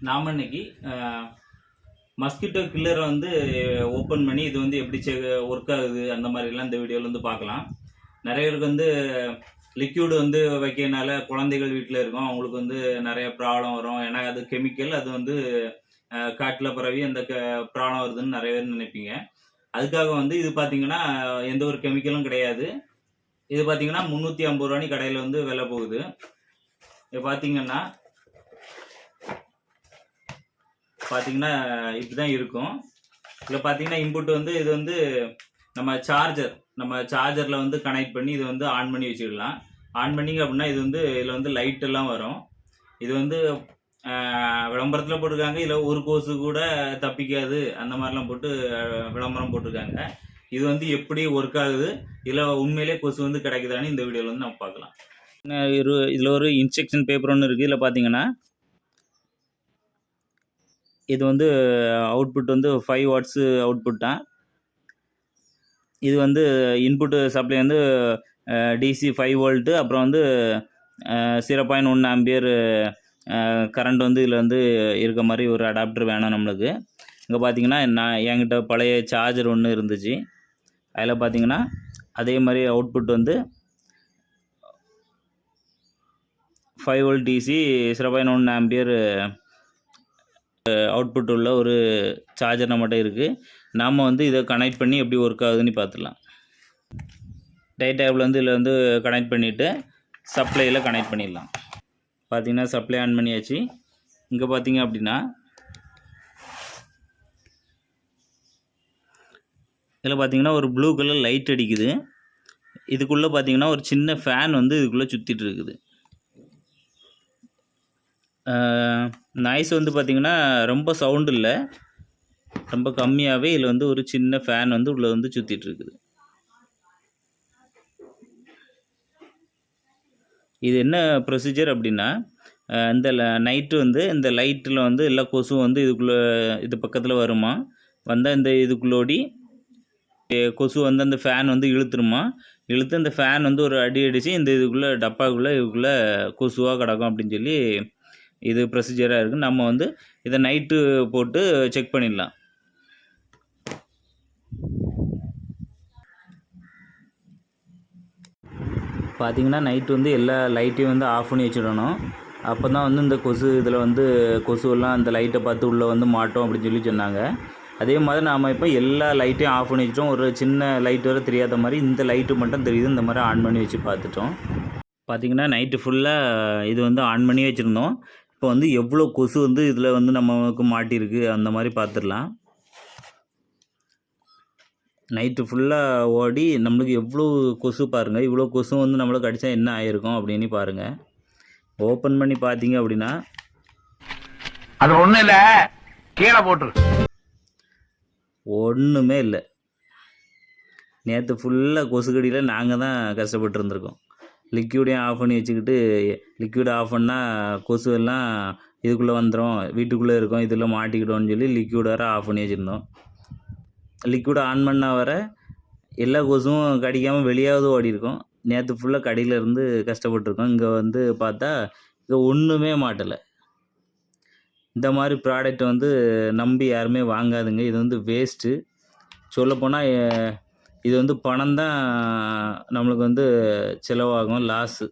நாம் இன்னைக்கு மஸ்கிட்டோ கில்லரை வந்து ஓப்பன் பண்ணி இது வந்து எப்படி ஒர்க் ஆகுது அந்த மாதிரிலாம் இந்த வீடியோவில் வந்து பார்க்கலாம். நிறைய பேருக்கு வந்து லிக்யூடு வந்து வைக்கிறதுனால குழந்தைகள் வீட்டில் இருக்கும், அவங்களுக்கு வந்து நிறைய ப்ராப்ளம் வரும். ஏன்னா அது கெமிக்கல், அது வந்து காட்டில் பரவி அந்த ப்ராப்ளம் வருதுன்னு நிறைய பேர் நினைப்பீங்க. அதுக்காக வந்து இது பார்த்தீங்கன்னா எந்த ஒரு கெமிக்கலும் கிடையாது. இது பார்த்தீங்கன்னா 350 ரூபாய்க்கு கடையில் வந்து விலை போகுது. இது பார்த்தீங்கன்னா இப்படி தான் இருக்கும். இதில் பார்த்தீங்கன்னா இன்புட் வந்து இது வந்து நம்ம சார்ஜரில் வந்து கனெக்ட் பண்ணி இதை வந்து ஆன் பண்ணி வச்சுக்கலாம். ஆன் பண்ணிங்க அப்படின்னா இது வந்து இதில் வந்து லைட் எல்லாம் வரும். இது வந்து விளம்பரத்தில் போட்டிருக்காங்க, இதில் ஒரு கொசு கூட தப்பிக்காது அந்த மாதிரிலாம் போட்டு விளம்பரம் போட்டிருக்காங்க. இது வந்து எப்படி ஒர்க் ஆகுது, இதில் உண்மையிலே கொசு வந்து கிடைக்குதான்னு இந்த வீடியோவில் வந்து நம்ம பார்க்கலாம். இதில் ஒரு இன்ஸ்ட்ரக்ஷன் பேப்பர் ஒன்று இருக்குது. இதில் பார்த்தீங்கன்னா இது வந்து அவுட்புட் வந்து 5 வாட்ஸு அவுட்புட் தான். இது வந்து இன்புட்டு சப்ளை வந்து டிசி 5 வோல்ட்டு, அப்புறம் வந்து 0.1 ஆம்பியர் கரண்ட் வந்து இதில் வந்து இருக்க மாதிரி ஒரு அடாப்டர் வேணும் நம்மளுக்கு. இங்கே பார்த்தீங்கன்னா என்கிட்ட பழைய சார்ஜர் ஒன்று இருந்துச்சு. அதில் பார்த்தீங்கன்னா அதே மாதிரி அவுட்புட் வந்து 5 வோல்ட் டிசி 0.1 ஆம்பியர் அவுட்புட் உள்ள ஒரு சார்ஜர் நம்மகிட்ட இருக்குது. நாம் வந்து இதை கனெக்ட் பண்ணி எப்படி ஒர்க் ஆகுதுன்னு பார்த்துடலாம். டேட்டாவில் வந்து இதில் வந்து கனெக்ட் பண்ணிவிட்டு சப்ளையில் கனெக்ட் பண்ணிடலாம். பார்த்திங்கன்னா சப்ளை ஆன் பண்ணியாச்சு. இங்கே பார்த்தீங்க அப்படின்னா இதில் பார்த்தீங்கன்னா ஒரு ப்ளூ கலர் லைட் அடிக்குது. இதுக்குள்ளே பார்த்தீங்கன்னா ஒரு சின்ன ஃபேன் வந்து இதுக்குள்ளே சுற்றிட்டு இருக்குது. நாய்ஸ் வந்து பார்த்திங்கன்னா ரொம்ப சவுண்டு இல்லை, ரொம்ப கம்மியாகவே இதில் வந்து ஒரு சின்ன ஃபேன் வந்து உள்ளே வந்து சுற்றிட்டுருக்குது. இது என்ன ப்ரொசீஜர் அப்படின்னா, இந்த நைட்டு வந்து இந்த லைட்டில் வந்து எல்லா கொசுவும் வந்து இது பக்கத்தில் வருமா, வந்தால் இந்த இதுக்குள்ளோடி கொசு வந்து அந்த ஃபேன் வந்து இழுத்து அந்த ஃபேன் வந்து ஒரு அடி அடித்து இந்த இதுக்குள்ளே கொசுவாக கிடக்கும் அப்படின்னு சொல்லி இது ப்ரொசீஜராக இருக்குது. நம்ம வந்து இதை நைட்டு போட்டு செக் பண்ணிடலாம். பார்த்திங்கன்னா நைட்டு வந்து எல்லா லைட்டையும் வந்து ஆஃப் பண்ணி வச்சிடணும். அப்போ தான் வந்து இந்த இதில் வந்து கொசுவெல்லாம் அந்த லைட்டை பார்த்து உள்ளே வந்து மாட்டோம் அப்படின்னு சொல்லி சொன்னாங்க. அதே மாதிரி நாம் இப்போ எல்லா லைட்டையும் ஆஃப் பண்ணி வச்சிட்டோம். ஒரு சின்ன லைட் வர தெரியாத மாதிரி இந்த லைட்டு மட்டும் தெரியுது. இந்த மாதிரி ஆன் பண்ணி வச்சு பார்த்துட்டோம். பார்த்திங்கன்னா நைட்டு ஃபுல்லாக இது வந்து ஆன் பண்ணி வச்சுருந்தோம். இப்போ வந்து எவ்வளோ கொசு வந்து இதில் வந்து நமக்கு மாட்டியிருக்கு அந்த மாதிரி பார்த்துடலாம். நைட்டு ஃபுல்லாக ஓடி நம்மளுக்கு எவ்வளோ கொசு பாருங்கள். இவ்வளோ கொசு வந்து நம்மளுக்கு அடித்தா என்ன ஆகிருக்கும் அப்படின்னு பாருங்கள். ஓப்பன் பண்ணி பார்த்தீங்க அப்படின்னா அது ஒன்றும் இல்லை, கீழே போட்டுரு. ஒன்றுமே இல்லை. நேற்று ஃபுல்லாக கொசுக்கடியில் நாங்கள் தான் கஷ்டப்பட்டு இருந்திருக்கோம். லிக்யூடையும் ஆஃப் பண்ணி வச்சுக்கிட்டு, லிக்யூடை ஆஃப் பண்ணால் கொசு எல்லாம் இதுக்குள்ளே வந்துடும், வீட்டுக்குள்ளே இருக்கும், இதில் மாட்டிக்கிட்டோன்னு சொல்லி லிக்யூட் வர ஆஃப் பண்ணி வச்சுருந்தோம். லிக்யூடை ஆன் பண்ணால் வர எல்லா கொசுவும் கடிக்காமல் வெளியாவது ஓடி இருக்கும். நேற்று ஃபுல்லாக கடையில் இருந்து கஷ்டப்பட்டுருக்கோம். இங்கே வந்து பார்த்தா இங்கே ஒன்றுமே மாட்டலை. இந்த மாதிரி ப்ராடக்ட் வந்து நம்பி யாருமே வாங்காதுங்க. இது வந்து வேஸ்ட்டு. சொல்லப்போனால் இது வந்து பணம் தான் நம்மளுக்கு வந்து செலவாகும், லாஸு.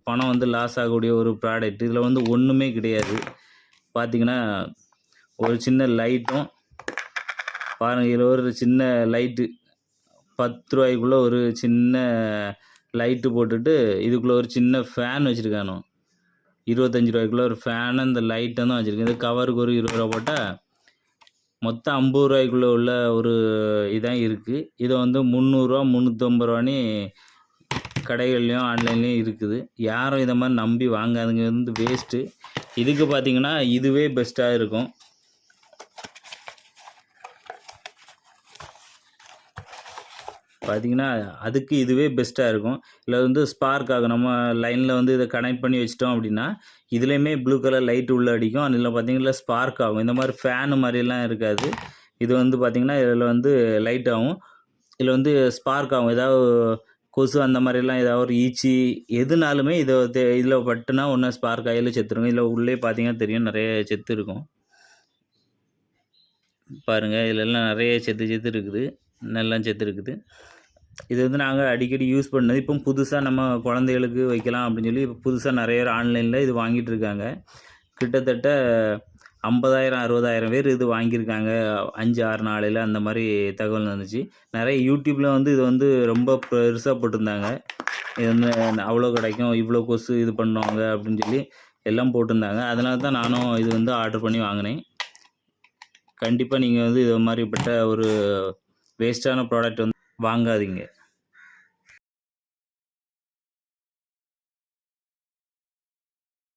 பணம் வந்து லாஸ் ஆகக்கூடிய ஒரு ப்ராடக்ட். இதில் வந்து ஒன்றுமே கிடையாது. பார்த்திங்கன்னா ஒரு சின்ன லைட்டும் பாருங்கள், இதில் ஒரு சின்ன லைட்டு 10 ரூபாய்க்குள்ளே ஒரு சின்ன லைட்டு போட்டுட்டு இதுக்குள்ளே ஒரு சின்ன ஃபேன் வச்சுருக்கானோ. 25 ரூபாய்க்குள்ளே ஒரு ஃபேனு, அந்த லைட்டை தான் வச்சுருக்கேன். இது கவருக்கு ஒரு 20 ரூபா போட்டால் மொத்தம் 50 ரூபாய்க்குள்ளே உள்ள ஒரு இதான் இருக்குது. இதை வந்து 300 350 ரூபான்னு கடைகள்லையும் ஆன்லைன்லேயும் இருக்குது. யாரும் இதை மாதிரி நம்பி வாங்காதுங்க. வந்து வேஸ்ட்டு. இதுக்கு பார்த்திங்கன்னா இதுவே பெஸ்ட்டாக இருக்கும். பார்த்திங்கன்னா அதுக்கு இதுவே பெஸ்ட்டாக இருக்கும். இல்லை வந்து ஸ்பார்க் ஆகும். நம்ம லைனில் வந்து இதை கனெக்ட் பண்ணி வச்சிட்டோம் அப்படின்னா இதுலேயுமே ப்ளூ கலர் லைட் உள்ள அடிக்கும். அதில் பார்த்திங்கன்னா ஸ்பார்க் ஆகும். இந்த மாதிரி ஃபேனு மாதிரிலாம் இருக்காது. இது வந்து பார்த்திங்கன்னா இதில் வந்து லைட் ஆகும். இதில் வந்து ஸ்பார்க் ஆகும். ஏதாவது கொசு அந்த மாதிரிலாம் ஏதாவது ஒரு ஈச்சி எதுனாலுமே இதில் பட்டுனா ஒன்று ஸ்பார்க் ஆகியில் செத்துருங்க. இதில் உள்ளே பார்த்திங்கன்னா தெரியும், நிறைய செத்து இருக்கும். பாருங்கள், இதிலெல்லாம் நிறைய செத்து இருக்குது, நல்லா செத்து இருக்குது. இது வந்து நாங்கள் அடிக்கடி யூஸ் பண்ணது. இப்போ புதுசாக நம்ம குழந்தைகளுக்கு வைக்கலாம் அப்படின்னு சொல்லி இப்போ புதுசாக நிறைய பேர் ஆன்லைனில் இது வாங்கிட்டு இருக்காங்க. கிட்டத்தட்ட 50,000 60,000 பேர் இது வாங்கியிருக்காங்க 5 6 நாளையில். அந்த மாதிரி தகவல் வந்துச்சு. நிறைய யூடியூப்பில் வந்து இது வந்து ரொம்ப பெருசாக போட்டிருந்தாங்க. இது வந்து அவ்வளோ கிடைக்கும், இவ்வளோ கொசு இது பண்ணுவாங்க அப்படின்னு சொல்லி எல்லாம் போட்டிருந்தாங்க. அதனால தான் நானும் இது வந்து ஆர்டர் பண்ணி வாங்கினேன். கண்டிப்பாக நீங்கள் வந்து இது மாதிரிப்பட்ட ஒரு வேஸ்ட்டான ப்ராடக்ட் வந்து வாங்காதீங்க.